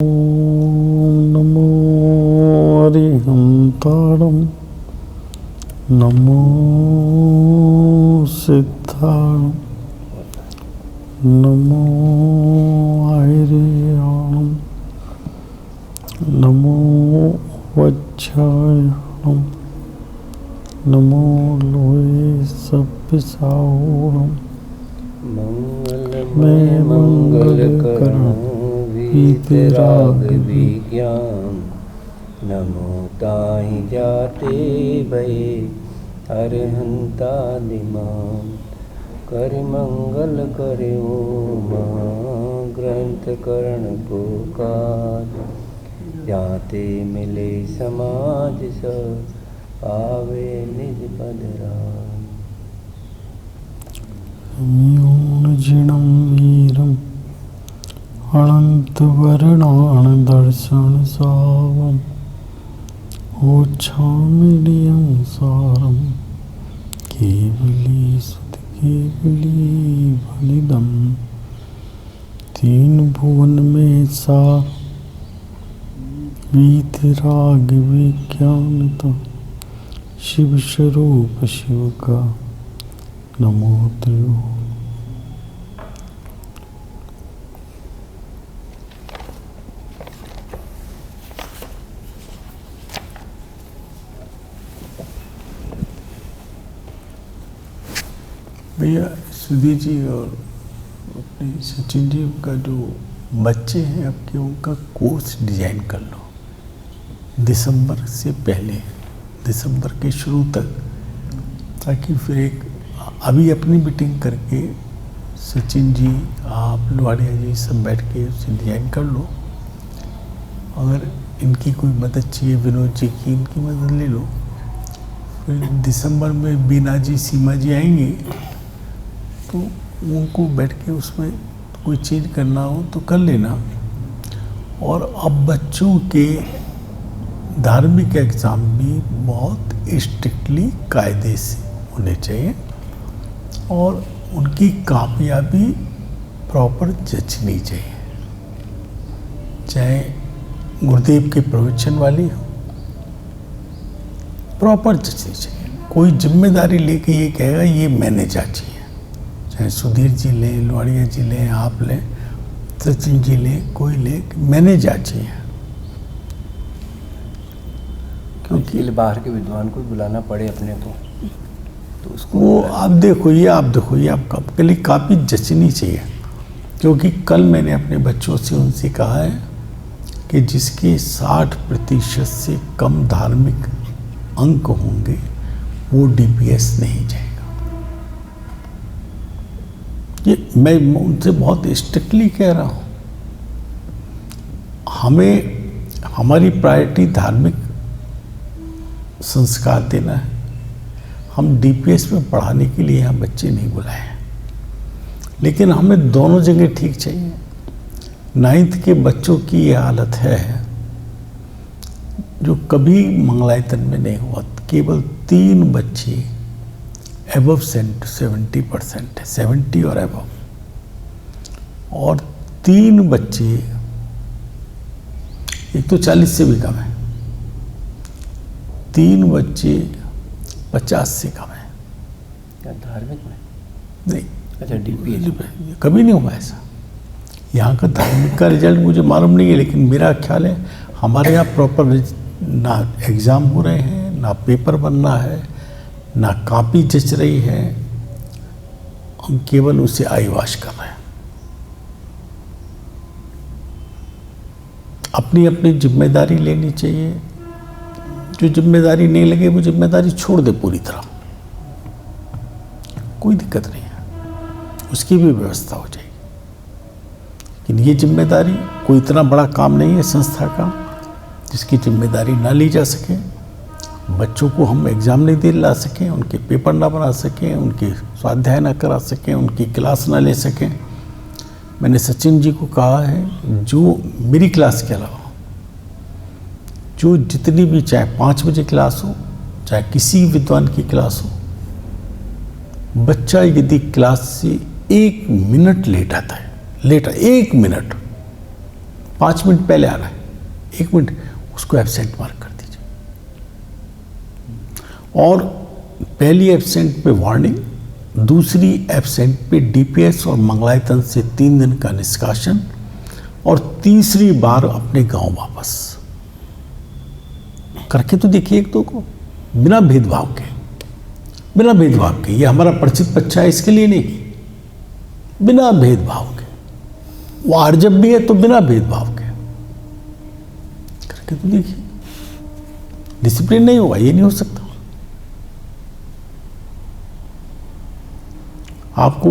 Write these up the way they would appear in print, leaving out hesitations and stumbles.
नमो अरिहंतारं नमो सिद्धारं नमो आयर्याणं नमो वज्रायणं नमो लोहे सप्पिसाहूरं मंगलमय मंगलकरणं वीतराग विज्ञान नमो ताहि जाते भये अरहंता दिमान कर मंगल करे ओम ग्रंथ करण पुकार जाते मिले समाज सब आवे निज पद राम। संयोजिनं वीरम् अनन्तवर्णान् दर्शनसावम् ओच्छामिनियं सारं केवली सुत केवली फलिदम् तीन भुवन में सा वीतराग विज्ञानता शिव स्वरूप शिव का नमो त्रियो। भैया सुधीर जी और अपने सचिन जी का जो बच्चे हैं आपके, उनका कोर्स डिजाइन कर लो दिसंबर से पहले, दिसंबर के शुरू तक, ताकि फिर एक अभी अपनी मीटिंग करके सचिन जी आप लुहाड़िया जी सब बैठ के उसे डिजाइन कर लो। अगर इनकी कोई मदद चाहिए, विनोद जी की इनकी मदद ले लो। फिर दिसंबर में बीना जी सीमा जी आएंगे तो उनको बैठ के उसमें कोई चीज़ करना हो तो कर लेना। और अब बच्चों के धार्मिक एग्ज़ाम भी बहुत स्ट्रिक्टली कायदे से होने चाहिए और उनकी कापियाँ भी प्रॉपर जचनी चाहिए, चाहे गुरुदेव के प्रवचन वाली हो, प्रॉपर जचनी चाहिए। कोई जिम्मेदारी लेके ये कहेगा ये मैंने जांची है, चाहे सुधीर जी लें, लुहाड़िया जी लें, आप लें, सचिन जी लें, कोई ले, मैंने जांची है। क्योंकि बाहर के विद्वान को बुलाना पड़े अपने को तो उसको वो आप देखो ये आपके लिए काफ़ी जचनी चाहिए। क्योंकि कल मैंने अपने बच्चों से उनसे कहा है कि जिसके 60% से कम धार्मिक अंक होंगे वो डीपीएस नहीं जाएगा। ये मैं उनसे बहुत स्ट्रिक्टली कह रहा हूँ। हमें हमारी प्रायोरिटी धार्मिक संस्कार देना है। हम डीपीएस में पढ़ाने के लिए यहाँ बच्चे नहीं बुलाए हैं, लेकिन हमें दोनों जगह ठीक चाहिए। 9th के बच्चों की ये हालत है जो कभी मंगलायतन में नहीं हुआ। केवल 3 बच्चे एबव 70% है, 70 और एबव, और 3 बच्चे, एक तो 40 से भी कम है, 3 बच्चे 50 से कम है। क्या धार्मिक में? नहीं, अच्छा डीपीएस कभी नहीं हुआ ऐसा। यहाँ का धार्मिक का रिजल्ट मुझे मालूम नहीं है, लेकिन मेरा ख्याल है हमारे यहाँ प्रॉपर ना एग्ज़ाम हो रहे हैं, ना पेपर बन रहा है, ना कॉपी जच रही है। हम केवल उसे आईवाश कर रहे हैं। अपनी अपनी जिम्मेदारी लेनी चाहिए। जो जिम्मेदारी नहीं लगे वो जिम्मेदारी छोड़ दे पूरी तरह, कोई दिक्कत नहीं है, उसकी भी व्यवस्था हो जाएगी। लेकिन ये जिम्मेदारी कोई इतना बड़ा काम नहीं है संस्था का जिसकी जिम्मेदारी ना ली जा सके। बच्चों को हम एग्ज़ाम नहीं दिला सकें, उनके पेपर ना बना सकें, उनके स्वाध्याय ना करा सकें, उनकी क्लास ना ले सकें। मैंने सचिन जी को कहा है जो मेरी क्लास के अलावा जो जितनी भी, चाहे 5 बजे क्लास हो, चाहे किसी विद्वान की क्लास हो, बच्चा यदि क्लास से 1 मिनट लेट आता है, 1 मिनट, 5 मिनट पहले आ रहा है, 1 मिनट, उसको एब्सेंट मार्क कर दीजिए। और पहली एब्सेंट पे वार्निंग, दूसरी एब्सेंट पे डीपीएस और मंगलायतन से 3 दिन का निष्कासन, और तीसरी बार अपने गांव वापस। करके तो देखिए एक दो को, बिना भेदभाव के, बिना भेदभाव के। ये हमारा परिचित बच्चा है इसके लिए नहीं, बिना भेदभाव के। वार जब भी है तो बिना भेदभाव के करके तो देखिए। डिसिप्लिन नहीं होगा, ये नहीं हो सकता। आपको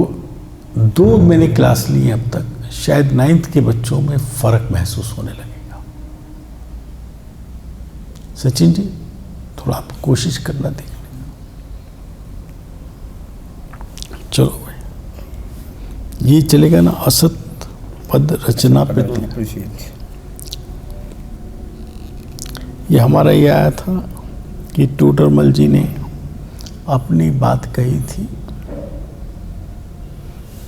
2 मैंने क्लास ली है अब तक, शायद 9th के बच्चों में फर्क महसूस होने लगेगा। सचिन जी, थोड़ा आप कोशिश करना देखने। चलो भाई, ये चलेगा ना, असत पद रचना पे। ये हमारा ये आया था कि टोडरमल जी ने अपनी बात कही थी,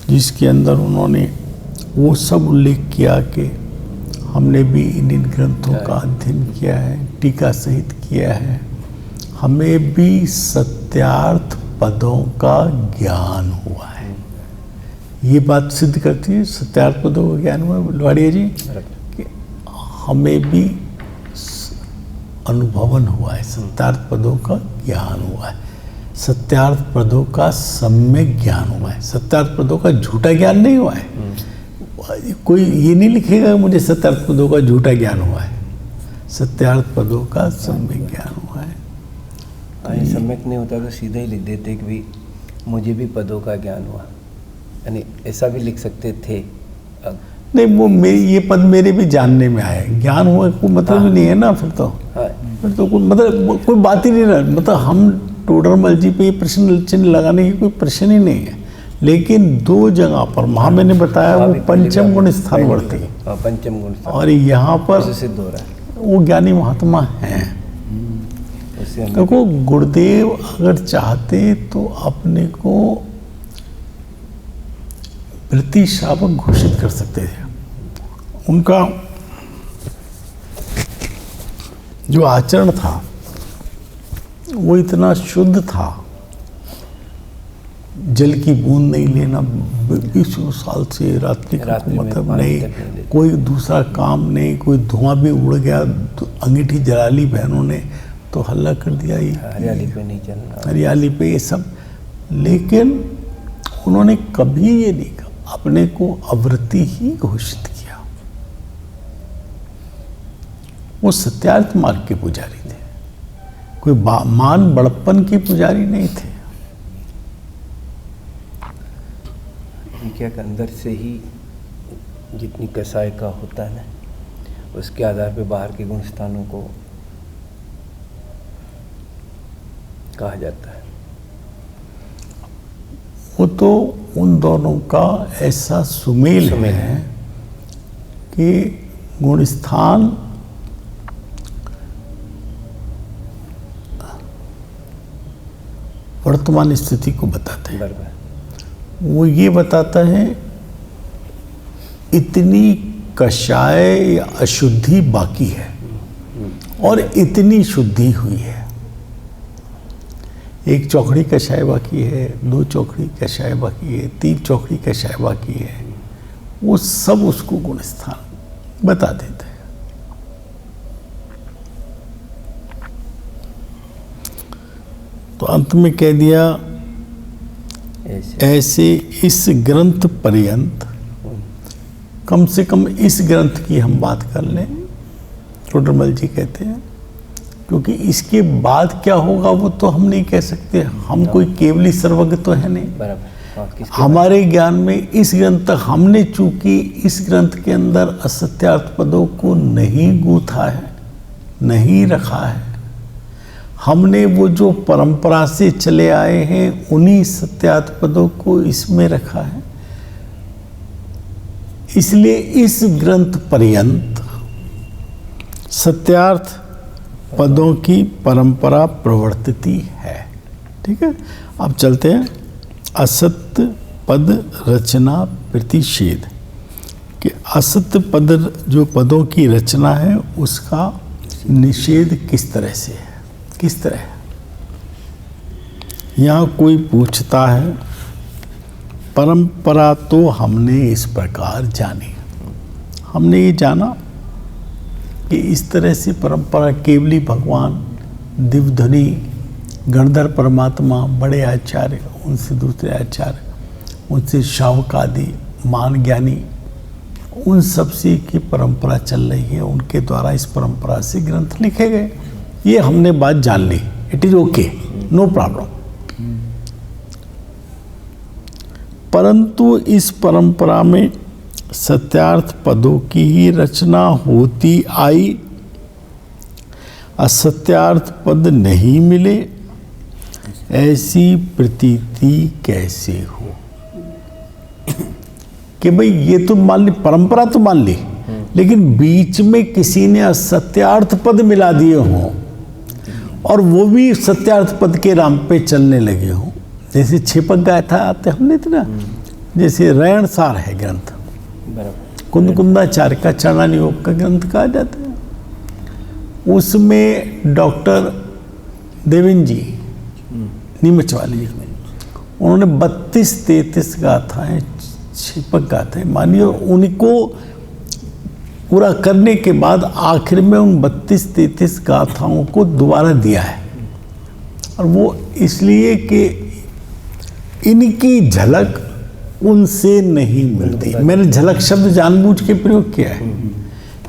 जिसके अंदर उन्होंने वो सब उल्लेख किया कि हमने भी इन ग्रंथों का अध्ययन किया है, टीका सहित किया है, हमें भी सत्यार्थ पदों का ज्ञान हुआ है। ये बात सिद्ध करती है, सत्यार्थ पदों का ज्ञान हुआ है लवाड़िया जी, कि हमें भी अनुभवन हुआ है, सत्यार्थ पदों का ज्ञान हुआ है, सत्यार्थ पदों का सम्यक ज्ञान हुआ है। सत्यार्थ पदों का झूठा ज्ञान नहीं हुआ है। कोई ये नहीं लिखेगा मुझे सत्यार्थ पदों का झूठा ज्ञान हुआ है, सत्यार्थ पदों का सम्यक ज्ञान हुआ है। सम्यक नहीं होता तो सीधे ही लिख देते कि भी मुझे भी पदों का ज्ञान हुआ, यानी ऐसा भी लिख सकते थे। नहीं, वो ये पद मेरे भी जानने में आए, ज्ञान हुआ कोई मतलब ही नहीं है ना। फिर तो कोई मतलब कोई बात ही नहीं रहा। मतलब हम टोडरमल जी पे ये प्रश्न चिन्ह लगाने की कोई प्रश्न ही नहीं है। लेकिन 2 जगह पर वहाँ मैंने बताया वो पंचम गुण स्थानवर्ती, पंचम गुण, और यहाँ पर सिद्ध हो रहा है वो ज्ञानी महात्मा हैं। देखो, गुरुदेव अगर चाहते तो अपने को वृत्ति श्रावक घोषित कर सकते थे। उनका जो आचरण था वो इतना शुद्ध था, जल की बूंद नहीं लेना 20 साल से, रात्रि का मतलब नहीं, कोई दूसरा काम नहीं, कोई धुआं भी उड़ गया तो अंगीठी जला ली बहनों ने तो हल्ला कर दिया, ये हरियाली पे नहीं चलना, हरियाली पे ये सब। लेकिन उन्होंने कभी ये नहीं कहा, अपने को अवृत्ति ही घोषित किया। वो सत्यार्थ मार्ग के पुजारी थे, कोई मान बड़प्पन के पुजारी नहीं थे। क्या अंदर से ही जितनी कसाई का होता है ना, उसके आधार पे बाहर के गुण स्थानों को कहा जाता है। वो तो उन दोनों का ऐसा सुमेल है कि गुण स्थान वर्तमान स्थिति को बताते हैं। वो ये बताता है इतनी कषाय या अशुद्धि बाकी है और इतनी शुद्धि हुई है। 1 चौकड़ी कषाय बाकी है, 2 चौकड़ी कषाय बाकी है, 3 चौकड़ी कषाय बाकी है। वो सब उसको गुण स्थान बता देते हैं। तो अंत में कह दिया, ऐसे इस ग्रंथ पर्यंत, कम से कम इस ग्रंथ की हम बात कर लें, टोडरमल जी कहते हैं, क्योंकि इसके बाद क्या होगा वो तो हम नहीं कह सकते। हम कोई केवली सर्वज्ञ तो है नहीं। हमारे ज्ञान में इस ग्रंथ तक हमने चूंकि इस ग्रंथ के अंदर असत्यार्थ पदों को नहीं गूंथा है, नहीं रखा है, हमने वो जो परंपरा से चले आए हैं उन्हीं सत्यार्थ पदों को इसमें रखा है। इसलिए इस ग्रंथ पर्यंत सत्यार्थ पदों की परंपरा प्रवर्तिती है। ठीक है, अब चलते हैं असत्य पद रचना प्रतिषेध। कि असत्य पद जो पदों की रचना है उसका निषेध किस तरह से है, किस तरह है। यहाँ कोई पूछता है, परंपरा तो हमने इस प्रकार जानी, हमने ये जाना कि इस तरह से परंपरा केवली भगवान, दिव्यधनी, गणधर परमात्मा, बड़े आचार्य, उनसे दूसरे आचार्य, उनसे शावक आदि मान ज्ञानी, उन सब से की परंपरा चल रही है, उनके द्वारा इस परंपरा से ग्रंथ लिखे गए, ये हमने बात जान ली, it is okay, no problem. परंतु इस परंपरा में सत्यार्थ पदों की ही रचना होती आई, असत्यार्थ पद नहीं मिले, ऐसी प्रतीति कैसे हो। कि भाई ये तो मान ली, परंपरा तो मान ली, लेकिन बीच में किसी ने असत्यार्थ पद मिला दिए हों और वो भी सत्यार्थ पद के राम पे चलने लगे हों। जैसे छिपक गाथा आते हमने इतना, जैसे रैणसार है ग्रंथ, कुंद कुंदाचार्य का चरणानी योग का ग्रंथ कहा जाता है। उसमें डॉक्टर देवेंद्र जी नीमच वाले, उन्होंने 32-33 गाथाएं छिपक गाथाएं मानी, और उनको पूरा करने के बाद आखिर में उन 32-33 गाथाओं को दोबारा दिया है। और वो इसलिए कि इनकी झलक उनसे नहीं मिलती। मैंने झलक शब्द जानबूझ के प्रयोग किया है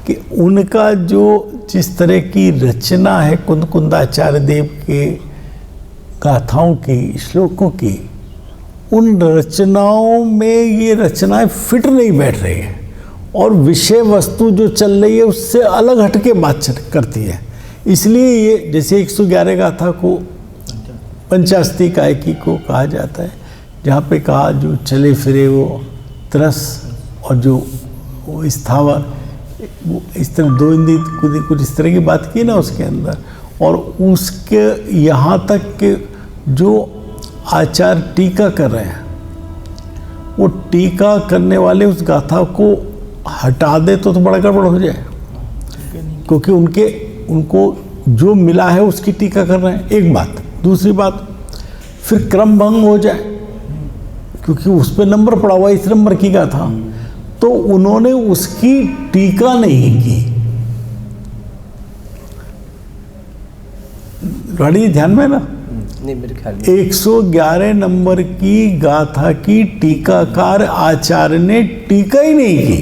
कि उनका जो जिस तरह की रचना है कुंद कुंदाचार्य देव के गाथाओं की, श्लोकों की, उन रचनाओं में ये रचनाएं फिट नहीं बैठ रही है और विषय वस्तु जो चल रही है उससे अलग हटके बात करती है। इसलिए ये जैसे 111 गाथा को पंचास्ती कायकी को कहा जाता है, जहाँ पे कहा जो चले फिरे वो तरस और जो वो स्थावर, वो इस तरह दो इंद्री कुछ इस तरह की बात की ना उसके अंदर। और उसके यहाँ तक के जो आचार्य टीका कर रहे हैं, वो टीका करने वाले उस गाथा को हटा दे तो बड़ा गड़बड़ हो जाए, क्योंकि उनको जो मिला है उसकी टीका कर रहे हैं, एक बात। दूसरी बात, फिर क्रम भंग हो जाए, क्योंकि उस पर नंबर पड़ा हुआ, इस नंबर की गाथा, तो उन्होंने उसकी टीका नहीं की। गाड़ी ध्यान में ना, नहीं मेरे ख्याल में 111 नंबर की गाथा की टीकाकार आचार्य ने टीका ही नहीं की,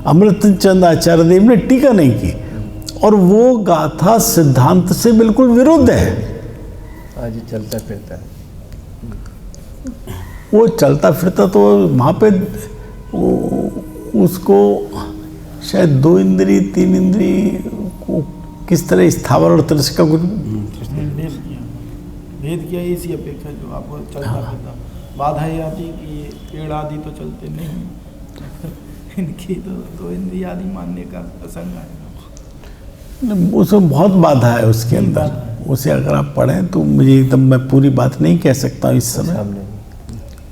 अमृत चंद आचार्य देव ने टीका नहीं की, और वो गाथा सिद्धांत से बिल्कुल विरुद्ध है। आज चलता फिरता है, वो चलता फिरता तो वहाँ पे उसको शायद 2 इंद्री 3 इंद्री को किस तरह स्थावर और तरस का कुछ भेद किया इसी अपेक्षा जो आपको चलता फिरता बाधा ही आती कि ये पेड़ आदि तो चलते नहीं, इनकी तो 2 इंद्री आदि मानने का प्रसंग है। उसमें बहुत बाधा है उसके अंदर, उसे अगर आप पढ़ें तो मुझे एकदम, मैं पूरी बात नहीं कह सकता हूँ इस समय,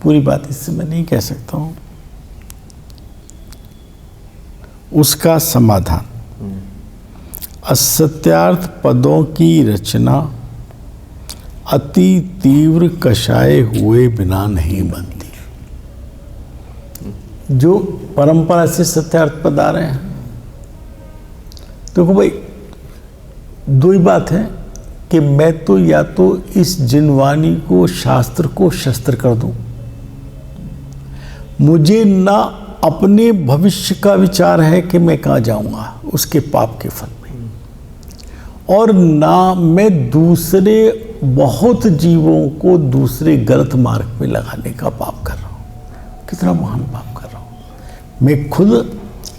पूरी बात इस समय नहीं कह सकता हूँ। उसका समाधान, असत्यार्थ पदों की रचना अति तीव्र कषाय हुए बिना नहीं बनती। जो परंपरा से सत्यार्थ पद आ रहे हैं, देखो भाई, दो ही बात है कि मैं तो या तो इस जिनवानी को, शास्त्र को शस्त्र कर दूं, मुझे ना अपने भविष्य का विचार है कि मैं कहाँ जाऊंगा उसके पाप के फल में, और ना मैं दूसरे बहुत जीवों को दूसरे गलत मार्ग पे लगाने का पाप कर रहा हूँ। कितना महान पाप कर रहा हूँ मैं, खुद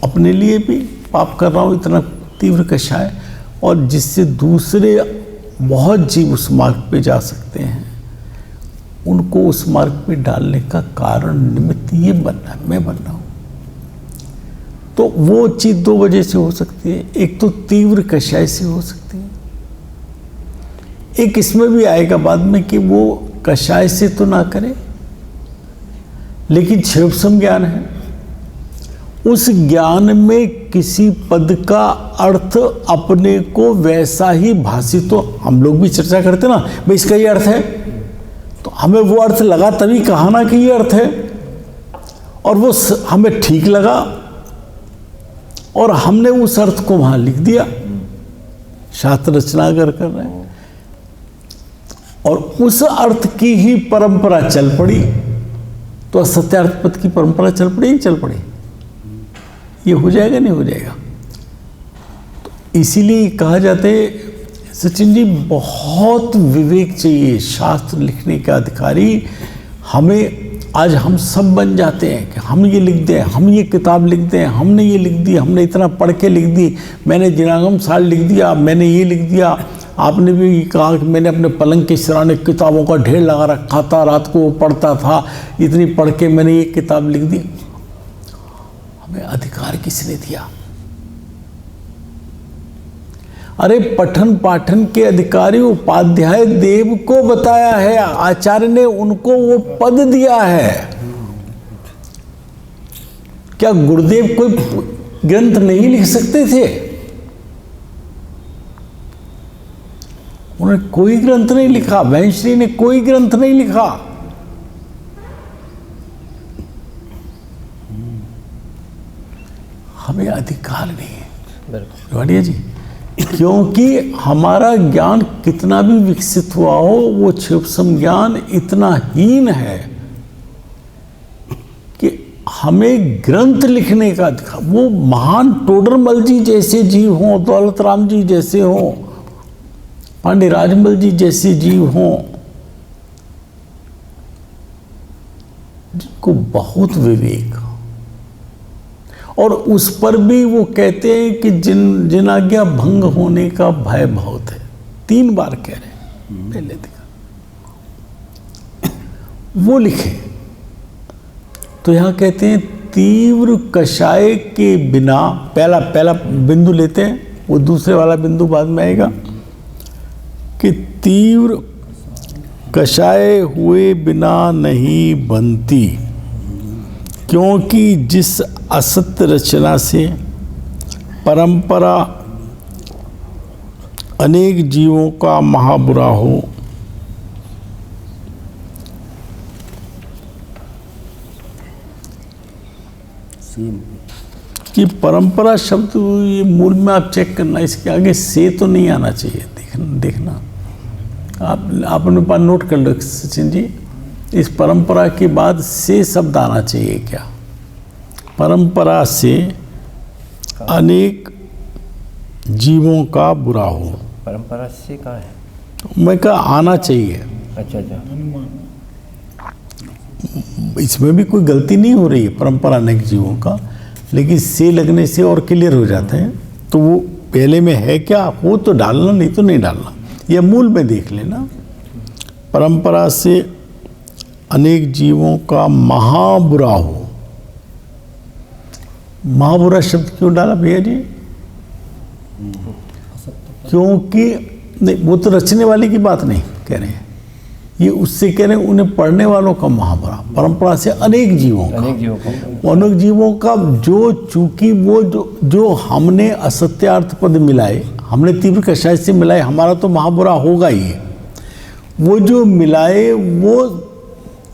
अपने लिए भी पाप कर रहा हूँ इतना तीव्र कषाय, और जिससे दूसरे बहुत जीव उस मार्ग पे जा सकते हैं, उनको उस मार्ग पे डालने का कारण निमित्त ये बनना है, मैं बन रहा हूँ। तो वो चीज़ 2 वजह से हो सकती है, एक तो तीव्र कषाय से हो सकती है, एक इसमें भी आएगा बाद में कि वो कषाय से तो ना करे लेकिन क्षेपसम ज्ञान है, उस ज्ञान में किसी पद का अर्थ अपने को वैसा ही भाषित, तो हम लोग भी चर्चा करते ना, भाई इसका ये अर्थ है, तो हमें वो अर्थ लगा तभी कहा ना कि ये अर्थ है, और वो हमें ठीक लगा और हमने उस अर्थ को वहां लिख दिया, शास्त्र रचना कर रहे हैं, और उस अर्थ की ही परंपरा चल पड़ी, तो असत्यार्थ पद की परंपरा चल पड़ी ही चल पड़ी। ये हो जाएगा नहीं हो जाएगा। तो इसीलिए कहा जाता है सचिन जी, बहुत विवेक चाहिए शास्त्र लिखने का अधिकारी। हमें आज हम सब बन जाते हैं कि हम ये लिख दें, हम ये किताब लिख दें, हमने ये लिख दी, हमने इतना पढ़ के लिख दी, मैंने जिनागम साल लिख दिया, मैंने ये लिख दिया। आपने भी कहा कि मैंने अपने पलंग के सिराने किताबों का ढेर लगा रखा था, रात को पढ़ता था, इतनी पढ़ के मैंने ये किताब लिख दी। हमें अधिकार किसने दिया? अरे पठन पाठन के अधिकारी उपाध्याय देव को बताया है, आचार्य ने उनको वो पद दिया है। क्या गुरुदेव कोई ग्रंथ नहीं लिख सकते थे? उन्होंने कोई ग्रंथ नहीं लिखा, वैश्री ने कोई ग्रंथ नहीं लिखा। हमें अधिकार नहीं है वाडिया जी, क्योंकि हमारा ज्ञान कितना भी विकसित हुआ हो, वो क्षुप्सम ज्ञान इतना हीन है कि हमें ग्रंथ लिखने का अधिकार, वो महान टोडरमल जी जैसे जीव हों, दौलत राम जी जैसे हों, पांडे राजमल जी जैसे जीव हों, जिनको बहुत विवेक, और उस पर भी वो कहते हैं कि जिन आज्ञा भंग होने का भय बहुत है। 3 बार कह रहे हैं, पहले देखा वो लिखे। तो यहां कहते हैं तीव्र कषाय के बिना, पहला बिंदु लेते हैं, वो दूसरे वाला बिंदु बाद में आएगा कि तीव्र कषाय हुए बिना नहीं बनती, क्योंकि जिस असत्य रचना से परंपरा अनेक जीवों का महाबुरा हो, कि परंपरा शब्द ये मूल में आप चेक करना, इसके आगे से तो नहीं आना चाहिए। देखना आप अपने पास नोट कर लो सचिन जी, इस परंपरा के बाद से शब्द आना चाहिए क्या? परंपरा से अनेक जीवों का बुरा हो। परंपरा से कहाँ है? मैं कहा आना चाहिए। अच्छा, इसमें भी कोई गलती नहीं हो रही है, परंपरा अनेक जीवों का, लेकिन से लगने से और क्लियर हो जाते हैं। तो वो पहले में है क्या, वो तो डालना, नहीं तो नहीं डालना, या मूल में देख लेना। परंपरा से अनेक जीवों का महाबुरा हो। महाबुरा शब्द क्यों डाला भैया जी? क्योंकि नहीं, वो तो रचने वाले की बात नहीं कह रहे हैं, ये उससे कह रहे हैं उन्हें पढ़ने वालों का महाबुरा। परंपरा से अनेक जीवों का जो चूंकि वो जो हमने असत्यार्थ पद मिलाए, हमने तीव्र कषाय से मिलाए, हमारा तो महाबुरा होगा ही। वो जो मिलाए वो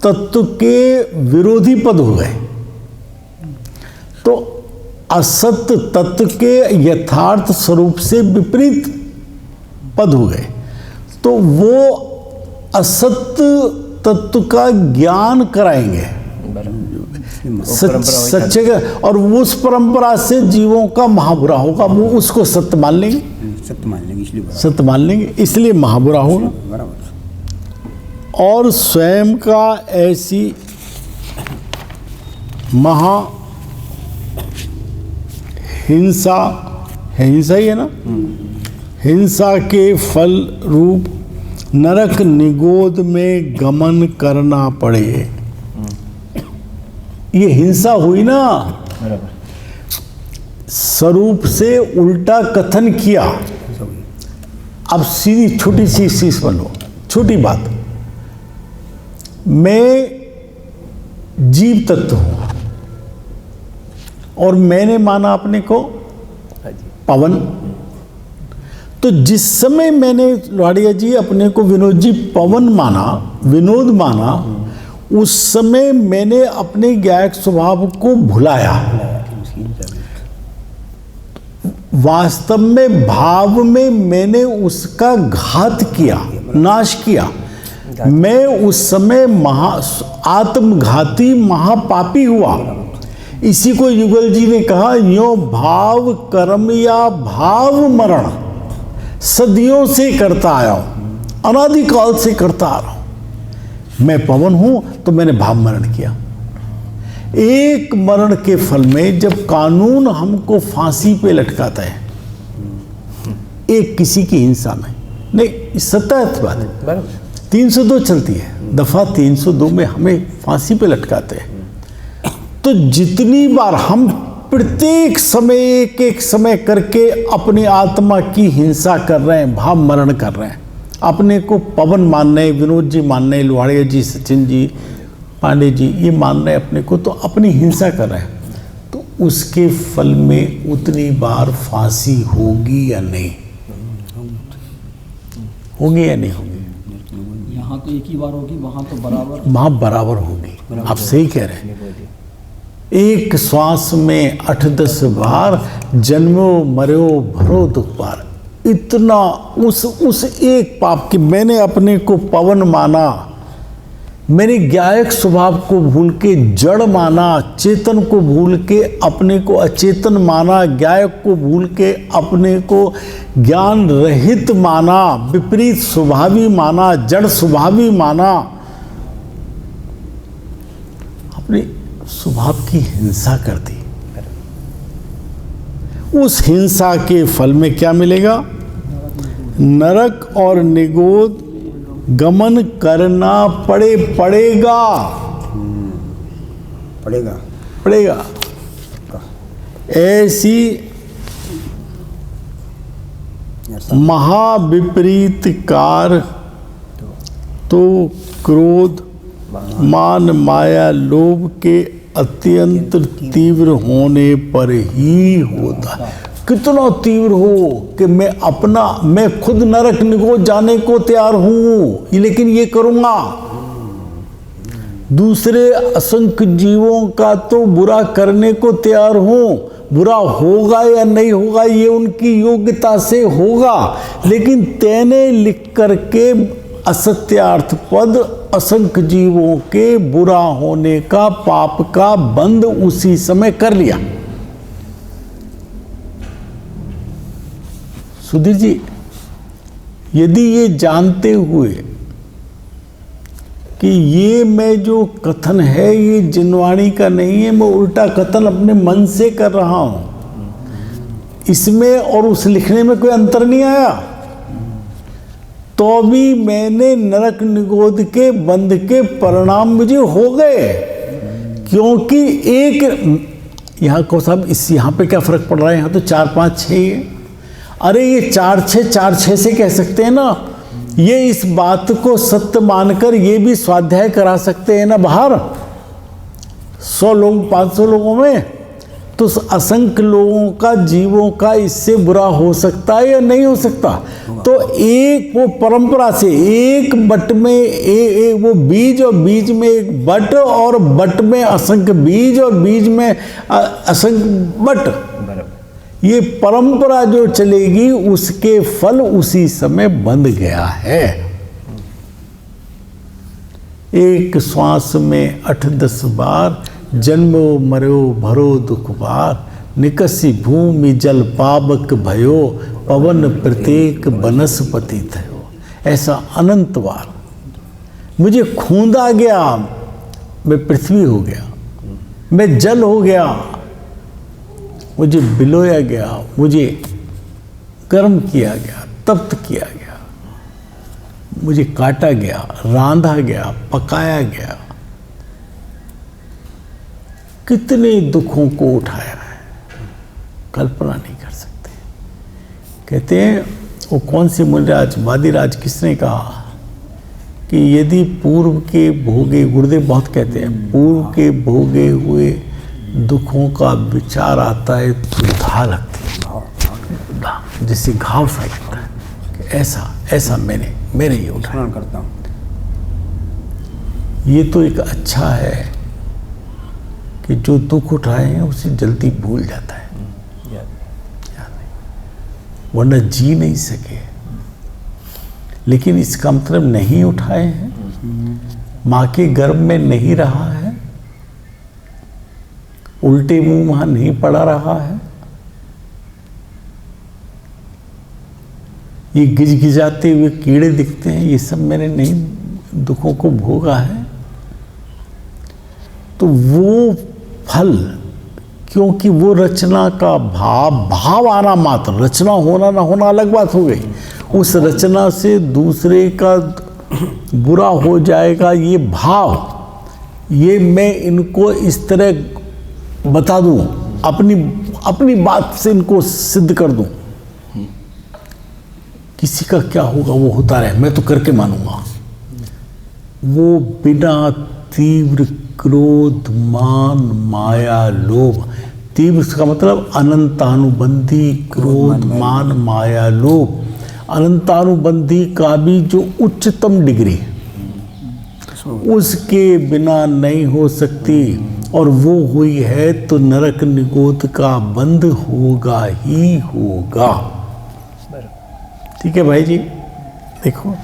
तत्व के विरोधी पद हो गए, तो असत्य तत्व के यथार्थ स्वरूप से विपरीत पद हो गए। तो वो असत्य तत्व का ज्ञान कराएंगे सच्चे का, और उस परंपरा से जीवों का महाबुरा होगा, वो उसको सत्य मान लेंगे, सत्य मान लेंगे, इसलिए महाबुरा होगा। और स्वयं का ऐसी महा हिंसा है, हिंसा ही है ना, हिंसा के फल रूप नरक निगोद में गमन करना पड़े। ये हिंसा हुई ना, स्वरूप से उल्टा कथन किया। अब सीधी छोटी सी चीज बोलो, छोटी बात, मैं जीव तत्व हूं और मैंने माना अपने को हाँ जी। पवन। तो जिस समय मैंने लोहाड़िया जी अपने को विनोद जी पवन माना, विनोद माना, उस समय मैंने अपने गायक स्वभाव को भुलाया। वास्तव में भाव में मैंने उसका घात किया, नाश किया। मैं उस समय आत्मघाती महापापी हुआ। इसी को युगल जी ने कहा, यो भाव कर्म या भाव मरण सदियों से करता आया हूं, अनादिकाल से करता आ रहा हूं। मैं पवन हूं तो मैंने भाव मरण किया। एक मरण के फल में जब कानून हमको फांसी पे लटकाता है, एक किसी की हिंसा में नहीं, सत्यार्थ बात है, 302 चलती है, दफा 302 में हमें फांसी पे लटकाते हैं। तो जितनी बार हम प्रत्येक समय एक एक समय करके अपनी आत्मा की हिंसा कर रहे हैं, भाव मरण कर रहे हैं, अपने को पवन मान रहे, विनोद जी मान रहे, लोहाड़िया जी, सचिन जी, पांडे जी ये मान रहे अपने को, तो अपनी हिंसा कर रहे हैं। तो उसके फल में उतनी बार फांसी होगी या नहीं होगी या नहीं होगी? यहाँ तो एक ही बार होगी, वहाँ तो बराबर, वहाँ बराबर होगी। आप सही कह रहे हैं। एक श्वास में 8-10 बार जन्मो मरो भरो दुख पार। इतना उस एक पाप की मैंने अपने को पवन माना, मैंने गायक स्वभाव को भूल के जड़ माना, चेतन को भूल के अपने को अचेतन माना, गायक को भूल के अपने को ज्ञान रहित माना, विपरीत स्वभावी माना, जड़ स्वभावी माना, अपने स्वभाव की हिंसा कर दी। उस हिंसा के फल में क्या मिलेगा? नरक और निगोद गमन करना पड़ेगा। ऐसी महाविपरीत कार तो क्रोध, मान, माया, लोभ के अत्यंत तीव्र होने पर ही होता है। कितना तीव्र हो कि मैं खुद नरक निगोद जाने को तैयार हूं, लेकिन ये करूंगा। दूसरे असंख्य जीवों का तो बुरा करने को तैयार हूं, बुरा होगा या नहीं होगा ये उनकी योग्यता से होगा, लेकिन तेने लिख करके असत्यार्थ पद असंख्य जीवों के बुरा होने का, पाप का बंद उसी समय कर लिया। सुधीर जी, यदि ये जानते हुए कि ये मैं जो कथन है ये जिनवाणी का नहीं है, मैं उल्टा कथन अपने मन से कर रहा हूं, इसमें और उस लिखने में कोई अंतर नहीं आया, तो भी मैंने नरक निगोद के बंध के परिणाम मुझे हो गए। क्योंकि एक यहाँ को साहब यहाँ पे क्या फर्क पड़ रहा है, यहाँ तो 4, 5, 6, अरे ये 4, 6 से कह सकते हैं ना। ये इस बात को सत्य मानकर ये भी स्वाध्याय करा सकते हैं ना बाहर 100 लोग 500 लोगों में, तो असंख्य लोगों का, जीवों का इससे बुरा हो सकता है या नहीं हो सकता? तो एक वो परंपरा से एक बट में वो बीज, और बीज में एक बट, और बट में असंख्य बीज, और बीज में असंख्य बट, ये परंपरा जो चलेगी उसके फल उसी समय बंध गया है। एक श्वास में 8-10 बार जन्मो मरो भरो दुख बार, निकसी भूमि जल पावक भयो, पवन प्रत्येक बनस्पति थयो। ऐसा अनंत बार मुझे खूंदा गया, मैं पृथ्वी हो गया, मैं जल हो गया, मुझे बिलोया गया, मुझे गर्म किया गया, तप्त किया गया, मुझे काटा गया, रांधा गया, पकाया गया, कितने दुखों को उठाया है, कल्पना नहीं कर सकते। कहते हैं वो कौन सी मुनिराज, वादिराज, किसने कहा कि यदि पूर्व के भोगे, गुरुदेव बहुत कहते हैं, पूर्व के भोगे हुए दुखों का विचार आता है तो धा लगती है, जैसे घाव सा लगता है कि ऐसा मैंने ये उठाया। स्मरण करता हूँ। ये तो एक अच्छा है कि जो दुख उठाए हैं उसे जल्दी भूल जाता है, याद नहीं, वरना जी नहीं सके। लेकिन इसका मतलब नहीं उठाए हैं, माँ के गर्भ में नहीं रहा है, उल्टे मुंह वहां नहीं पड़ा रहा है, ये गिजगिजाते हुए कीड़े दिखते हैं, ये सब मैंने नहीं दुखों को भोगा है। तो वो फल, क्योंकि वो रचना का भाव आना मात्र, रचना होना ना होना अलग बात हो गई, उस रचना से दूसरे का बुरा हो जाएगा ये भाव, ये मैं इनको इस तरह बता दूं, अपनी बात से इनको सिद्ध कर दूं, किसी का क्या होगा वो होता रहे, मैं तो करके मानूंगा। वो बिना तीव्र क्रोध, मान, माया, लोभ, तीव्र का मतलब अनंतानुबंधी क्रोध, मान, माया, लोभ, अनंतानुबंधी का भी जो उच्चतम डिग्री उसके बिना नहीं हो सकती, और वो हुई है तो नरक निगोद का बंद होगा ही होगा। ठीक है भाई जी, देखो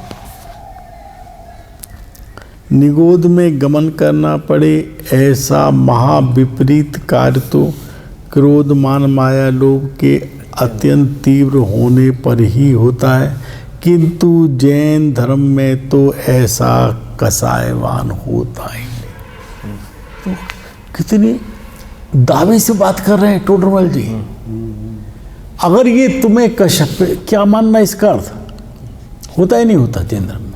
निगोद में गमन करना पड़े ऐसा महाविपरीत कार्य तो क्रोध, मान, माया, लोभ के अत्यंत तीव्र होने पर ही होता है, किंतु जैन धर्म में तो ऐसा कसायवान होता ही नहीं। तो कितनी दावे से बात कर रहे हैं टोडरमल जी। अगर ये तुम्हें कश्यप, क्या मानना इसका अर्थ होता ही नहीं होता जैन धर्म में?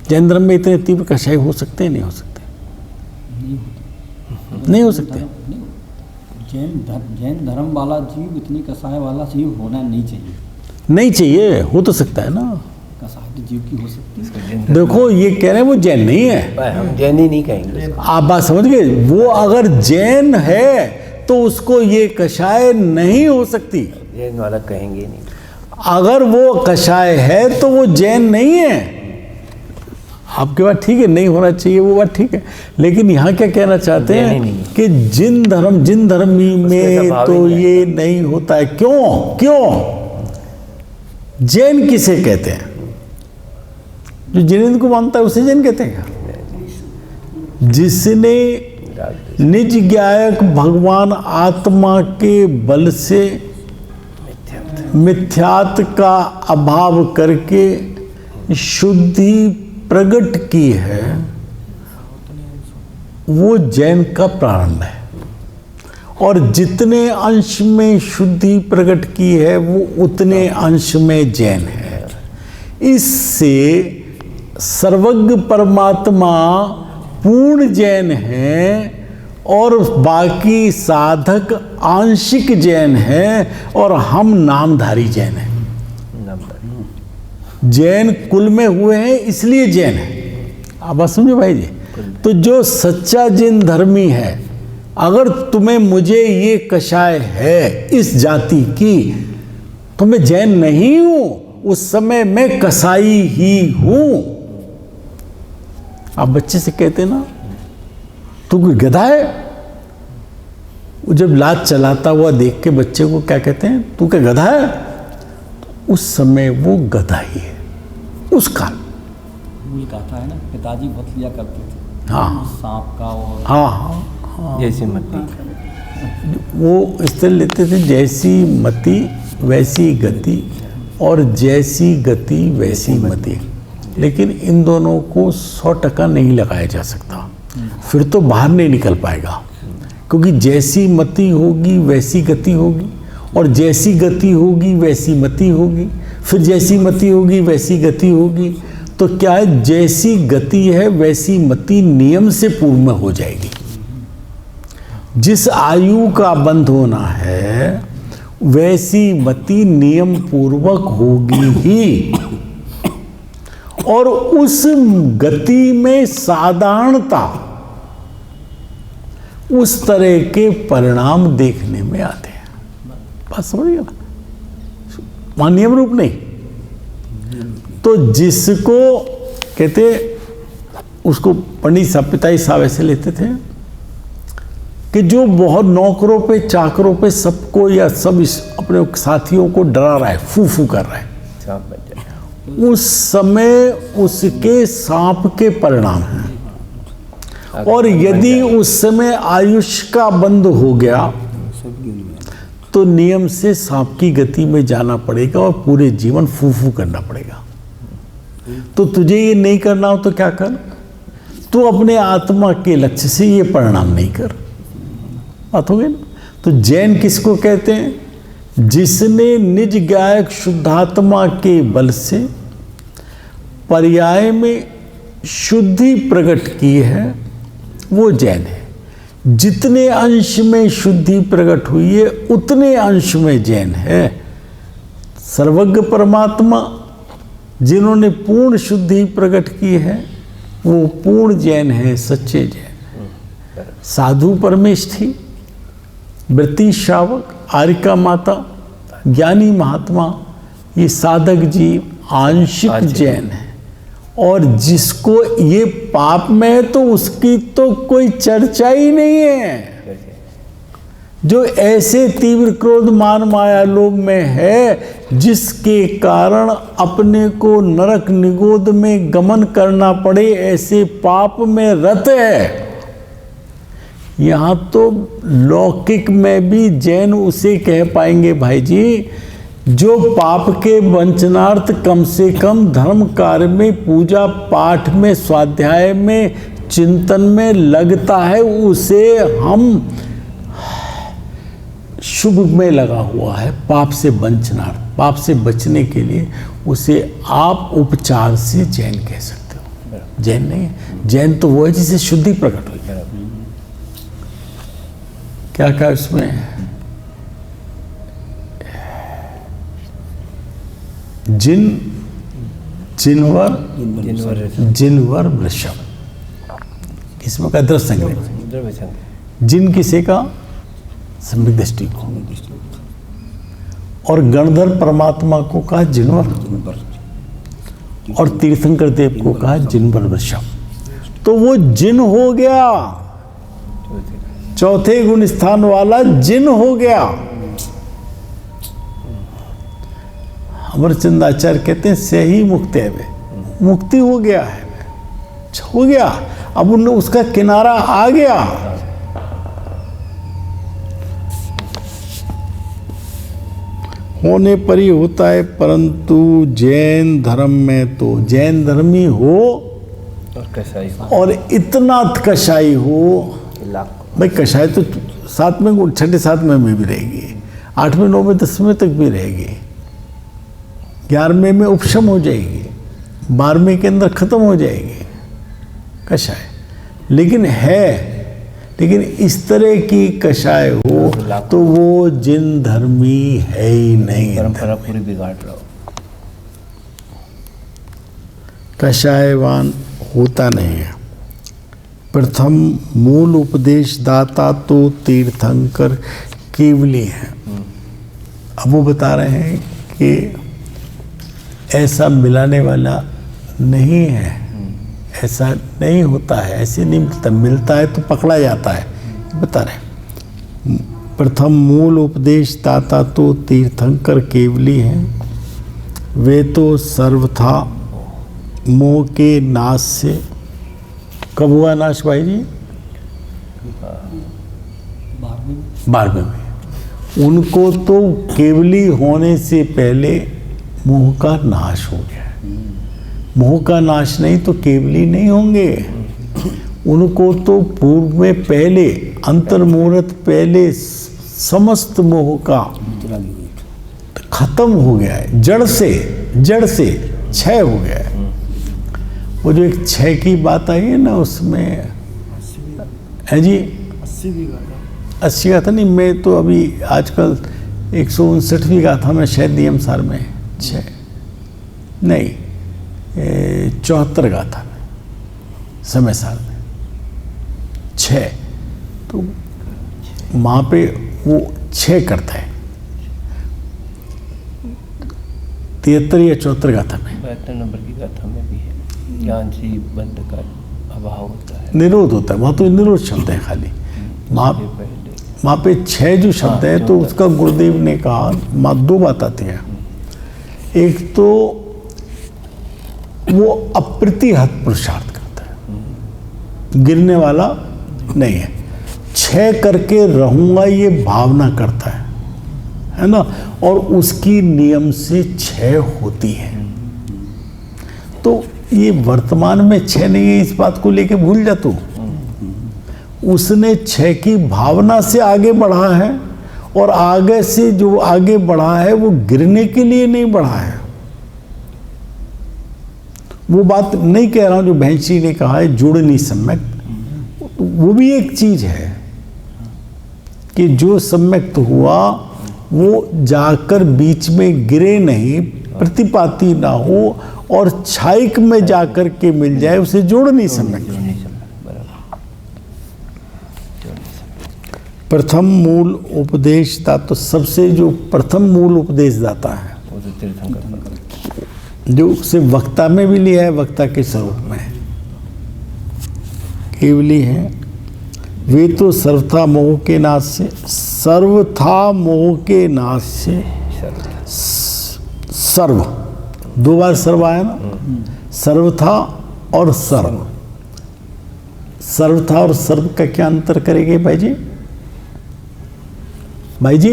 जैन धर्म में इतने तीव्र कषाय हो सकते हैं? नहीं हो सकते, नहीं हो सकते। जैन धर्म वाला जीव इतनी कसाय वाला जीव होना नहीं चाहिए। नहीं चाहिए, हो तो सकता है ना, कसाय तो जीव की हो सकती है। देखो ये कह रहे हैं वो जैन नहीं है, हम जैन ही नहीं कहेंगे। आप बात समझ गए? वो अगर जैन है तो उसको ये कषाय नहीं हो सकती, जैन वाला कहेंगे नहीं। अगर वो कषाय है तो वो जैन नहीं है। आपकी बात ठीक है, नहीं होना चाहिए, वो बात ठीक है, लेकिन यहाँ क्या कहना चाहते हैं कि जिन धर्मी में तो ये नहीं होता है। क्यों? जैन किसे कहते हैं? जो जिनेंद्र को मानता है उसे जैन कहते हैं क्या? जिसने निज ज्ञायक भगवान आत्मा के बल से मिथ्यात्व का अभाव करके शुद्धि प्रकट की है, वो जैन का प्रारंभ है। और जितने अंश में शुद्धि प्रकट की है वो उतने अंश में जैन है। इससे सर्वज्ञ परमात्मा पूर्ण जैन है और बाकी साधक आंशिक जैन है, और हम नामधारी जैन हैं। जैन कुल में हुए हैं इसलिए जैन है। आप बात समझो भाई जी। तो जो सच्चा जैन धर्मी है, अगर तुम्हें मुझे ये कषाय है इस जाति की, तो मैं जैन नहीं हूं, उस समय मैं कसाई ही हूं। आप बच्चे से कहते ना तू कोई गधा है, वो जब लात चलाता हुआ देख के बच्चे को क्या कहते हैं, तू क्या गधा है? तो उस समय वो गधा ही है उस काल। ये कहता है ना, पिताजी वध लिया करते थे। हाँ, सांप का और हाँ, जैसी मति, वो इस तरह लेते थे, जैसी मति वैसी गति और जैसी गति वैसी मति। लेकिन इन दोनों को 100% नहीं लगाया जा सकता, फिर तो बाहर नहीं निकल पाएगा। क्योंकि जैसी मति होगी वैसी गति होगी, और जैसी गति होगी वैसी मति होगी, फिर जैसी मति होगी वैसी गति होगी। तो क्या है, जैसी गति है वैसी मति नियम से पूर्व में हो जाएगी। जिस आयु का बंध होना है वैसी मति नियम पूर्वक होगी ही, और उस गति में साधारणता, उस तरह के परिणाम देखने में आते हैं। बात समझिए ना, वहां नियम रूप नहीं। तो जिसको कहते, उसको पंडित साहब, पिताजी साहब ऐसे लेते थे कि जो बहुत नौकरों पे चाकरों पे सबको या सब अपने साथियों को डरा रहा है, फू फू कर रहा है, सांप बन जाए। उस समय उसके सांप के परिणाम हैं। और यदि उस समय आयुष का बंद हो गया तो नियम से सांप की गति में जाना पड़ेगा और पूरे जीवन फू फू करना पड़ेगा। तो तुझे ये नहीं करना हो तो क्या कर, तू अपने आत्मा के लक्ष्य से ये परिणाम नहीं कर। बात हो गई ना। तो जैन किसको कहते हैं? जिसने निज गायक शुद्धात्मा के बल से पर्याय में शुद्धि प्रकट की है, वो जैन है। जितने अंश में शुद्धि प्रकट हुई है उतने अंश में जैन है। सर्वज्ञ परमात्मा जिन्होंने पूर्ण शुद्धि प्रकट की है वो पूर्ण जैन है, सच्चे जैन। साधु परमेश थी, वृत्ति श्रावक, आरिका माता, ज्ञानी महात्मा, ये साधक जीव आंशिक जैन है। और जिसको ये पाप में है तो उसकी तो कोई चर्चा ही नहीं है। जो ऐसे तीव्र क्रोध मान माया लोभ में है जिसके कारण अपने को नरक निगोद में गमन करना पड़े, ऐसे पाप में रत है। यहाँ तो लौकिक में भी जैन उसे कह पाएंगे, भाई जी जो पाप के वंचनार्थ कम से कम धर्म कार्य में, पूजा पाठ में, स्वाध्याय में, चिंतन में लगता है, उसे हम शुभ में लगा हुआ है। पाप से वंचनार्थ, पाप से बचने के लिए उसे आप उपचार से जैन कह सकते हो। जैन नहीं है। जैन तो वो है जिसे शुद्धि प्रकट हुई। क्या क्या इसमें जिनवर वृषभ, किसमें का दृष्ट संग्रह। जिन किसे का? सम्यक दृष्टि को। और गणधर परमात्मा को कहा जिनवर, और तीर्थंकर देव को कहा जिनवर वृषभ। तो वो जिन हो गया, चौथे गुण स्थान वाला जिन हो गया। अमरचंद आचार्य कहते हैं से ही मुक्त है वे, मुक्ति हो गया है, हो गया। अब उन उसका किनारा आ गया। होने पर ही होता है, परंतु जैन धर्म में तो जैन धर्मी हो और कसाई हो, और इतना कसाई हो। भाई कसाई तो 7वें 6ठे 7वें में भी रहेगी, 8वें 9वें 10वें तक भी रहेगी, 11वें में उपशम हो जाएगी, 12वें के अंदर खत्म हो जाएगी कषाय। लेकिन इस तरह की कषाय हो तो वो जिन धर्मी है ही नहीं। परंपरा पूरी बिगाड़ रहा हो, कषायवान होता नहीं है। प्रथम मूल उपदेश दाता तो तीर्थंकर केवली है। अब वो बता रहे हैं कि ऐसा मिलाने वाला नहीं है, ऐसा नहीं होता है, ऐसे नहीं मिलता, मिलता है तो पकड़ा जाता है, बता रहे। प्रथम मूल उपदेश दाता तो तीर्थंकर केवली हैं। वे तो सर्वथा मोह के नाश से, कब हुआ नाश भाई जी? 12वें में। उनको तो केवली होने से पहले मोह का नाश हो गया। मोह का नाश नहीं तो केवली नहीं होंगे। उनको तो पूर्व में पहले, अंतर्मुहूर्त पहले समस्त मोह का खत्म हो गया है, जड़ से क्षय हो गया है। वो जो एक क्षय की बात आई है ना, उसमें है जी 80 गाथा नहीं, मैं तो अभी आजकल 159वीं गाथा में शायद नियम सार में 6 नहीं 74 गाथा में समय सार में 6। तो वहाँ पे वो 6 करता है, 73 या 74 गाथा में, 72 नंबर की गाथा में भी है, ज्ञान से बंध का अभाव होता है, निरोध होता है। वहाँ तो निरोध शब्द है खाली। वहाँ पे 6 जो शब्द है, तो उसका गुरुदेव ने कहा, 2 बात आती हैं। एक तो वो अप्रतिहत पुरुषार्थ करता है, गिरने वाला नहीं है। 6 करके रहूंगा ये भावना करता है ना, और उसकी नियम से 6 होती है। तो ये वर्तमान में 6 नहीं है, इस बात को लेके भूल जा तू। उसने 6 की भावना से आगे बढ़ा है, और आगे से जो आगे बढ़ा है वो गिरने के लिए नहीं बढ़ा है। वो बात नहीं कह रहा हूं जो भैंसी ने कहा है, जुड़नी सम्यक, वो भी एक चीज है कि जो सम्यक्त हुआ वो जाकर बीच में गिरे नहीं, प्रतिपाती ना हो और छाइक में जाकर के मिल जाए, उसे जोड़नी सम्यक। प्रथम मूल उपदेशदाता, तो सबसे जो प्रथम मूल उपदेशदाता है, वो तो तीर्थंकर, जो उसे वक्ता में भी लिया है, वक्ता के स्वरूप में केवली है। वे तो सर्वथा मोह के नाश से, सर्वथा मोह के नाश से, सर्व 2 बार सर्व आया ना, सर्वथा और सर्व। सर्वथा और सर्व का क्या अंतर करेंगे भाई जी? भाई जी,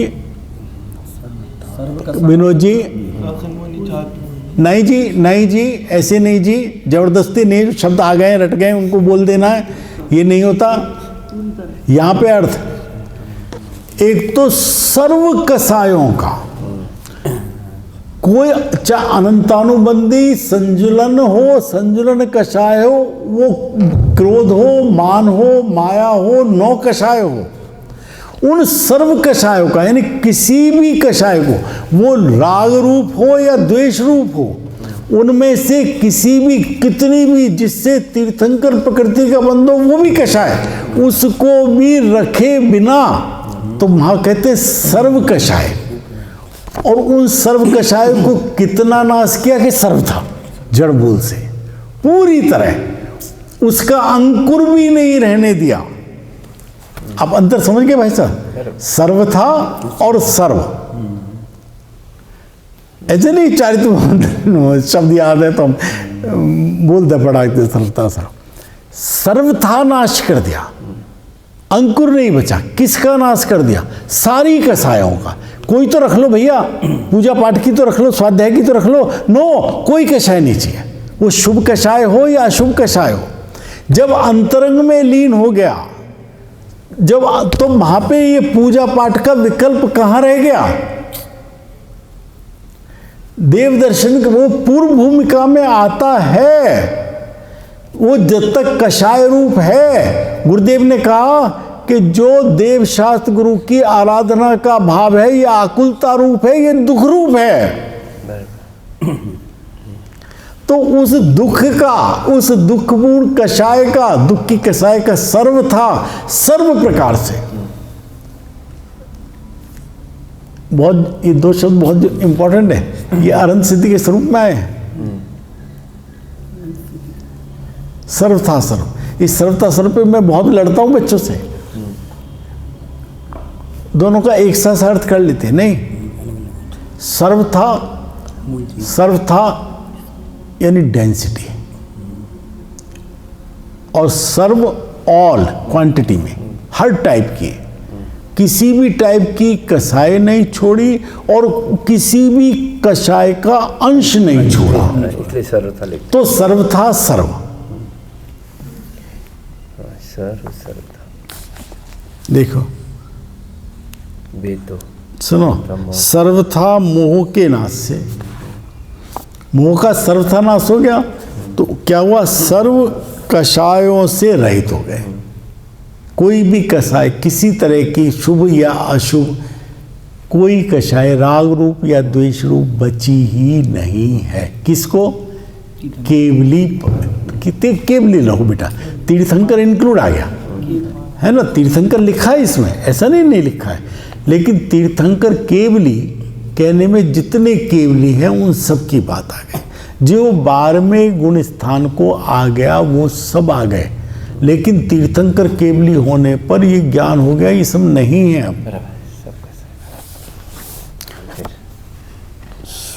विनोद जी, नहीं जी, नहीं जी, ऐसे नहीं जी, जबरदस्ती नहीं, जो शब्द आ गए रट गए उनको बोल देना है, ये नहीं होता। यहाँ पे अर्थ, एक तो सर्व कसायों का, कोई चाहे अनंतानुबंधी संजुलन हो, संजुलन कषाय हो, वो क्रोध हो, मान हो, माया हो, 9 कषाय हो, उन सर्व कषायों का, यानी किसी भी कषाय को, वो राग रूप हो या द्वेष रूप हो, उनमें से किसी भी, कितनी भी, जिससे तीर्थंकर प्रकृति का बंध हो, वो भी कषाय, उसको भी रखे बिना, तो वहां कहते सर्व कषाय। और उन सर्व कषाय को कितना नाश किया कि सर्व था, जड़ मूल से पूरी तरह, उसका अंकुर भी नहीं रहने दिया। आप अंतर समझ गए भाई साहब? सर्व था और सर्व, ऐसे नहीं चारित्र शब्द याद है तो हम बोलते पढ़ाते सर्वथा सा। सर्व था नाश कर दिया, अंकुर नहीं बचा। किसका नाश कर दिया? सारी कसायों का। कोई तो रख लो भैया, पूजा पाठ की तो रख लो, स्वाध्याय की तो रख लो, नो, कोई कषाय नहीं चाहिए, वो शुभ कषाय हो या अशुभ कषाय हो। जब अंतरंग में लीन हो गया, जब, तो वहां पे ये पूजा पाठ का विकल्प कहां रह गया? देव दर्शन का वो पूर्व भूमिका में आता है, वो जब तक कषाय रूप है। गुरुदेव ने कहा कि जो देव शास्त्र गुरु की आराधना का भाव है, ये आकुलता रूप है, ये दुख रूप है। तो उस दुख का, उस दुखपूर्ण कषाय का, दुख की कषाय का सर्व था, सर्व प्रकार से। बहुत, ये 2 शब्द बहुत इंपॉर्टेंट है, ये अनंत सिद्धि के स्वरूप में आए हैं। सर्व था सर्व, इस सर्व था सर्व पे मैं बहुत लड़ता हूं बच्चों से। दोनों का एक साथ अर्थ कर लेते नहीं। सर्व था यानी डेंसिटी, और सर्व ऑल क्वांटिटी में, हर टाइप की, किसी भी टाइप की कषाय नहीं छोड़ी और किसी भी कषाय का अंश नहीं छोड़ा, इसलिए सर्व था। तो सर्व था सर्व, सर्व था। देखो वे तो सुनो, सर्व था मोह के नाश से, मोह का सर्व था नाश हो गया, तो क्या हुआ? सर्व कषायों से रहित हो गए। कोई भी कषाय, किसी तरह की शुभ या अशुभ, कोई कषाय राग रूप या द्वेष रूप बची ही नहीं है। किसको? केवली, केवली रहो बेटा, तीर्थंकर इंक्लूड आ गया, है ना, तीर्थंकर लिखा है इसमें, ऐसा नहीं लिखा है, लेकिन तीर्थंकर केवली कहने में जितने केवली हैं उन सब की बात आ गई। जो 12वें गुण स्थान को आ गया वो सब आ गए, लेकिन तीर्थंकर केवली होने पर ये ज्ञान हो गया, ये सब नहीं है। अब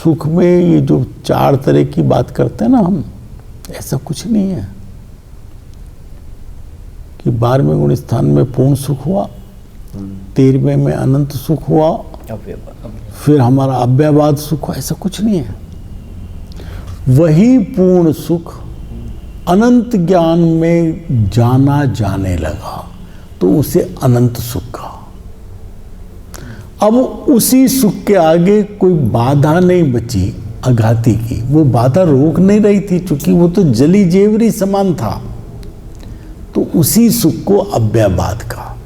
सुख में ये जो 4 तरह की बात करते हैं ना हम, ऐसा कुछ नहीं है कि 12वें गुण स्थान में पूर्ण सुख हुआ, 13वें में अनंत सुख हुआ, फिर हमारा अव्ययवाद सुख हुआ, ऐसा कुछ नहीं है। वही पूर्ण सुख अनंत ज्ञान में जाना जाने लगा तो उसे अनंत सुख कहा। अब उसी सुख के आगे कोई बाधा नहीं बची आघाती की, वो बाधा रोक नहीं रही थी, क्योंकि वो तो जली जेवरी समान था, तो उसी सुख को अव्ययवाद कहा।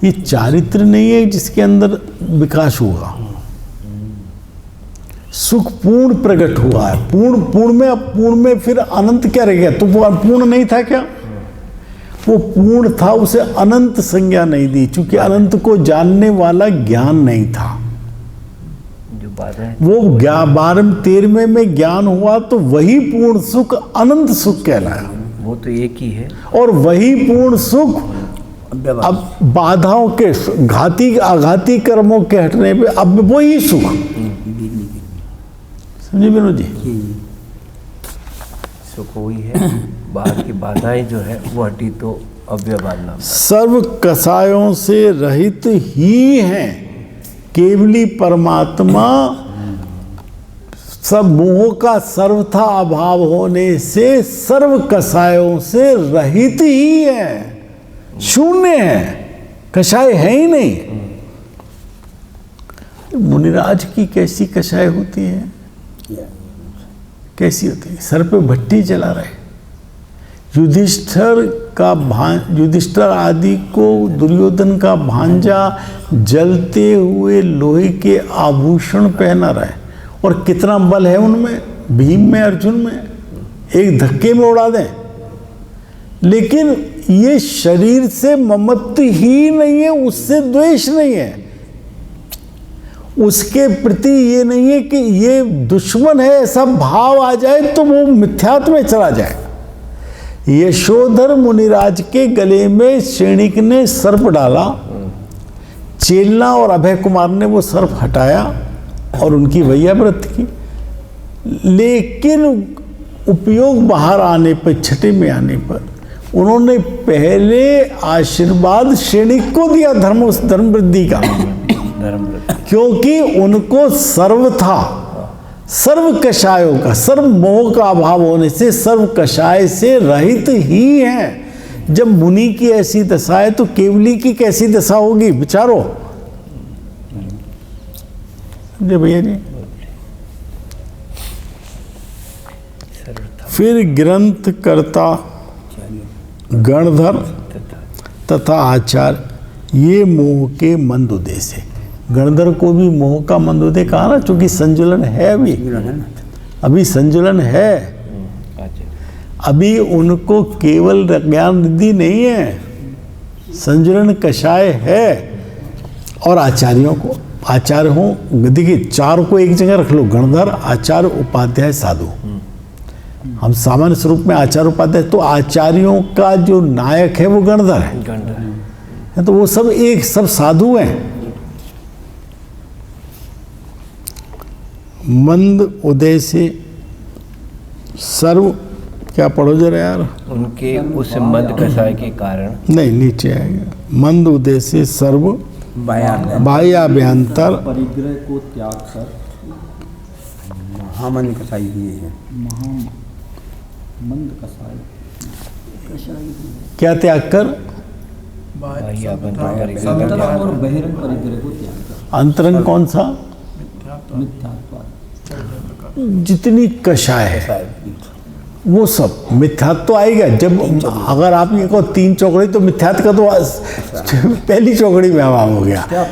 ये चारित्र नहीं है जिसके अंदर विकास होगा, सुख पूर्ण प्रकट हुआ है, पूर्ण में, अब पूर्ण में फिर अनंत क्या रह गया? तो वो पूर्ण नहीं था क्या? वो पूर्ण था, उसे अनंत संज्ञा नहीं दी, क्योंकि अनंत को जानने वाला ज्ञान नहीं था। जो बाधा है वो 12वें में ज्ञान हुआ तो वही पूर्ण सुख अनंत सुख कहलाया, वो तो एक ही है। और वही पूर्ण सुख अब बाधाओं के घाती आघाती कर्मों के हटने पे अब वही सुख, समझे विनोद जी? सुख वही है, बाहर की बाधाएं जो है वो हटी तो अव्ययवाद नाम। सर्व कसायों से रहित ही हैं केवली परमात्मा, सब मोह का सर्वथा अभाव होने से सर्व कसायों से रहित ही है, शून्य है, कषाय है ही नहीं। मुनिराज की कैसी कषाय होती है? कैसी होती है? सर पे भट्टी जला रहे, युधिष्ठिर आदि को दुर्योधन का भांजा जलते हुए लोहे के आभूषण पहना रहा है, और कितना बल है उनमें, भीम में, अर्जुन में, एक धक्के में उड़ा दें। लेकिन ये शरीर से ममत्व ही नहीं है, उससे द्वेष नहीं है, उसके प्रति ये नहीं है कि ये दुश्मन है, ऐसा भाव आ जाए तो वो मिथ्यात्व में चला जाए। यशोधर मुनिराज के गले में श्रेणिक ने सर्प डाला, चेलना और अभय कुमार ने वो सर्प हटाया और उनकी वैयाव्रत की, लेकिन उपयोग बाहर आने पर, छठे में आने पर उन्होंने पहले आशीर्वाद श्रेणिक को दिया धर्म वृद्धि का, क्योंकि उनको सर्व था, सर्व कषायों का, सर्व मोह का अभाव होने से सर्व कषाय से रहित ही हैं। जब मुनि की ऐसी दशा है तो केवली की कैसी दशा होगी विचारो, समझे भैया जी? फिर ग्रंथ कर्ता गणधर तथा आचार्य ये मोह के मंद उद्देश्य है। गणधर को भी मोह का मंद उदय कहा ना, चूंकि संजुलन है, अभी संजुलन है, अभी उनको केवल ज्ञान रिद्धि नहीं है, संजुलन कषाय है। और आचार्यों को, आचार्य हो, देखिए 4 को एक जगह रख लो, गणधर, आचार्य, उपाध्याय, साधु। हम सामान्य स्वरूप में आचार्य उपाध्याय, तो आचार्यों का जो नायक है वो गणधर है, तो वो सब एक, सब साधु हैं। मंद उदय से सर्व, क्या पढ़ो जरा यार, उनके उस मंद कषाय के कारण, नहीं नीचे आएगा, मंद उदय से सर्व बाह्याभ्यंतर परिग्रह को त्याग कर महामंद कसाई ये है, मंद कसाय क्या त्याग कर? अंतरंग और बहिरंग परिग्रह को त्याग कर। अंतरंग कौन सा? मिथ्यात्वाद, जितनी कषाय है वो सब मिथ्यात्व तो आएगा। जब अगर आप ये कहो 3 चौकड़ी, तो मिथ्यात्व का तो पहली चौकड़ी में हवा हो गया।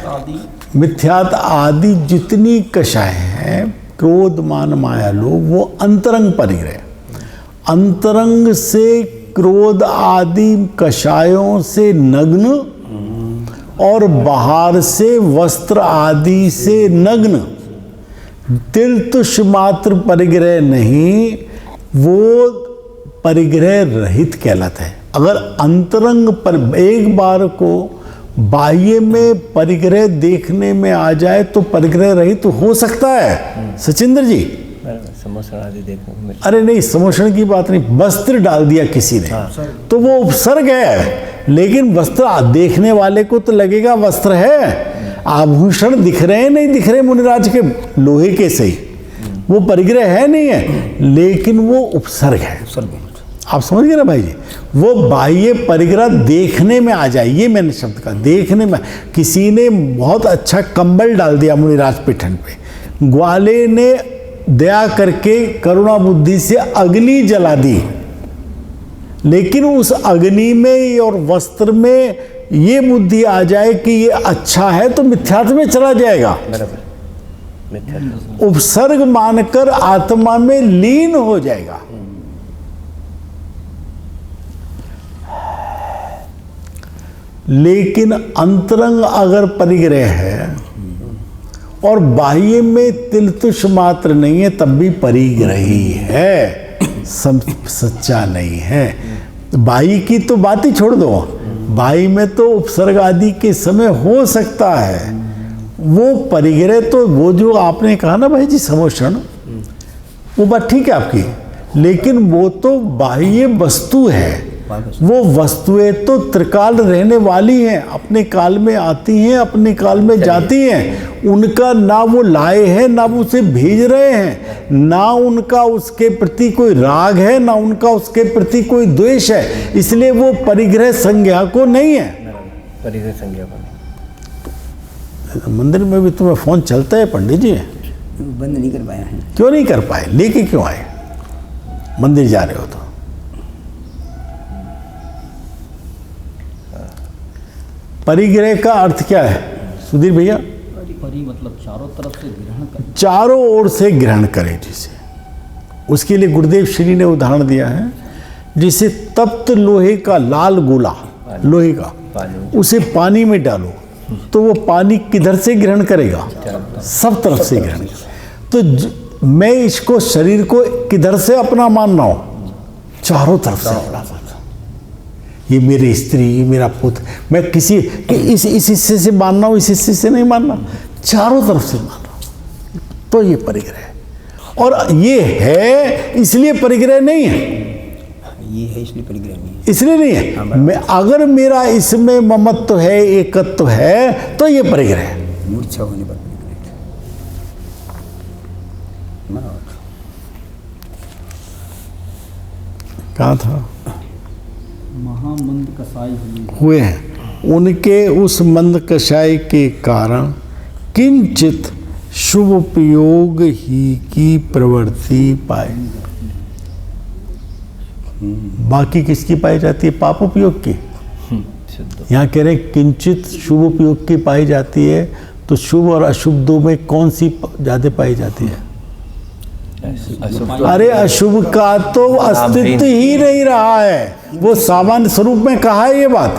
मिथ्यात्व आदि जितनी कषाय है, क्रोध मान माया लोभ, वो अंतरंग परिग्रह, अंतरंग से क्रोध आदि कषायों से नग्न और बाहर से वस्त्र आदि से नग्न, तिल तुष मात्र परिग्रह नहीं, वो परिग्रह रहित कहलाता है। अगर अंतरंग पर एक बार को बाह्य में परिग्रह देखने में आ जाए तो परिग्रह रहित तो हो सकता है सचिंद्र जी। समोषण आदि देखने को मिलता। अरे नहीं, समोषण की बात नहीं, वस्त्र डाल दिया किसी ने तो वो उपसर्ग है, लेकिन वस्त्र देखने वाले को तो लगेगा वस्त्र है। आभूषण दिख रहे हैं नहीं दिख रहे मुनिराज के लोहे के सही, वो परिग्रह है नहीं है, लेकिन वो उपसर्ग है। आप समझ गए ना भाई जी। वो बाह्य परिग्रह देखने में आ जाए, ये मैंने शब्द कहा, देखने में। किसी ने बहुत अच्छा कंबल डाल दिया मुनिराज पे ठंड पे, ग्वाले ने दया करके करुणा बुद्धि से अग्नि जला दी, लेकिन उस अग्नि में और वस्त्र में ये बुद्धि आ जाए कि ये अच्छा है तो मिथ्यात्व में चला जाएगा। उपसर्ग मानकर आत्मा में लीन हो जाएगा। लेकिन अंतरंग अगर परिग्रह है और बाह्य में तिल तुष मात्र नहीं है, तब भी परिग्रह ही है, सच्चा नहीं है। बाह्य की तो बात ही छोड़ दो, बाह्य में तो उपसर्ग आदि के समय हो सकता है, वो परिग्रह तो वो जो आपने कहा ना भाई जी समोषण, वो बात ठीक है आपकी, लेकिन वो तो बाह्य वस्तु है। वो वस्तुएं तो त्रिकाल रहने वाली हैं, अपने काल में आती हैं, अपने काल में जाती हैं। उनका ना वो लाए हैं, ना वो उसे भेज रहे हैं, ना उनका उसके प्रति कोई राग है, ना उनका उसके प्रति कोई द्वेष है, इसलिए वो परिग्रह संज्ञा को नहीं है। परिग्रह संज्ञा को नहीं। मंदिर में भी तुम्हें फोन चलता है पंडित जी? बंद नहीं कर पाया है। क्यों नहीं कर पाए? लेके क्यों आए? मंदिर जा रहे हो तो परिग्रह का अर्थ क्या है सुधीर भैया? परि मतलब चारों तरफ से ग्रहण कर, चारों ओर से ग्रहण करे जिसे। उसके लिए गुरुदेव श्री ने उदाहरण दिया है, जिसे तप्त लोहे का लाल गोला, लोहे का, उसे पानी में डालो तो वो पानी किधर से ग्रहण करेगा? सब तरफ से ग्रहण करेगा। तो मैं इसको शरीर को किधर से अपना मान रहा हूं? चारों तरफ से अपना मान रहा हूं। ये मेरी स्त्री, ये मेरा पुत्र, मैं किसी इस हिस्से से मान रहा हूं, इस हिस्से से नहीं मान रहा, चारों तरफ से मान रहा हूं, तो ये परिग्रह है। और ये है इसलिए परिग्रह नहीं है, ये है इसलिए परिग्रह नहीं है, इसलिए नहीं है। मैं अगर मेरा इसमें ममत्व है, एकत्व है, तो ये परिग्रह है। मूर्छा होने पर परिग्रह। कहाँ था? महामंद कसाई हुए हैं। उनके उस मंद कषाय के कारण किंचित शुभ उपयोग ही की प्रवृत्ति पाए। बाकी किसकी पाई जाती है? पाप उपयोग की। यहाँ कह रहे हैं किंचित शुभ उपयोग की पाई जाती है, तो शुभ और अशुभ दो में कौन सी ज्यादा पाई जाती है? अरे अशुभ का तो अस्तित्व ही नहीं रहा है, वो सामान्य स्वरूप में कहा है ये बात,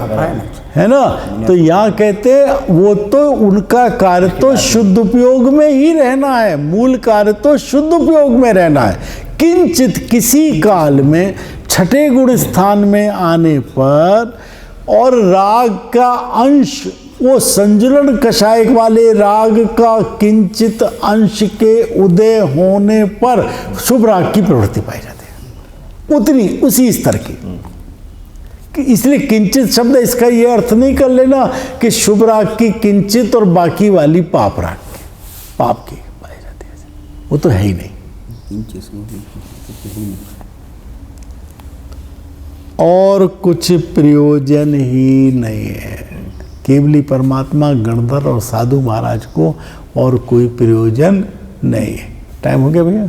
है ना। तो यहाँ कहते हैं वो तो उनका कार्य तो शुद्ध उपयोग में ही रहना है, मूल कार्य तो शुद्ध उपयोग में रहना है। किंचित किसी काल में छठे गुण स्थान में आने पर और राग का अंश, वो संजुलन कषाय वाले राग का किंचित अंश के उदय होने पर शुभ राग की प्रवृत्ति पाई जाती है, उतनी उसी स्तर की। इसलिए किंचित शब्द इसका ये अर्थ नहीं कर लेना कि शुभ राग की किंचित और बाकी वाली पाप राग की, पाप की पाई जाती है, वो तो है ही नहीं। और कुछ प्रयोजन ही नहीं है, केवली परमात्मा, गणधर और साधु महाराज को और कोई प्रयोजन नहीं है। टाइम हो गया भैया?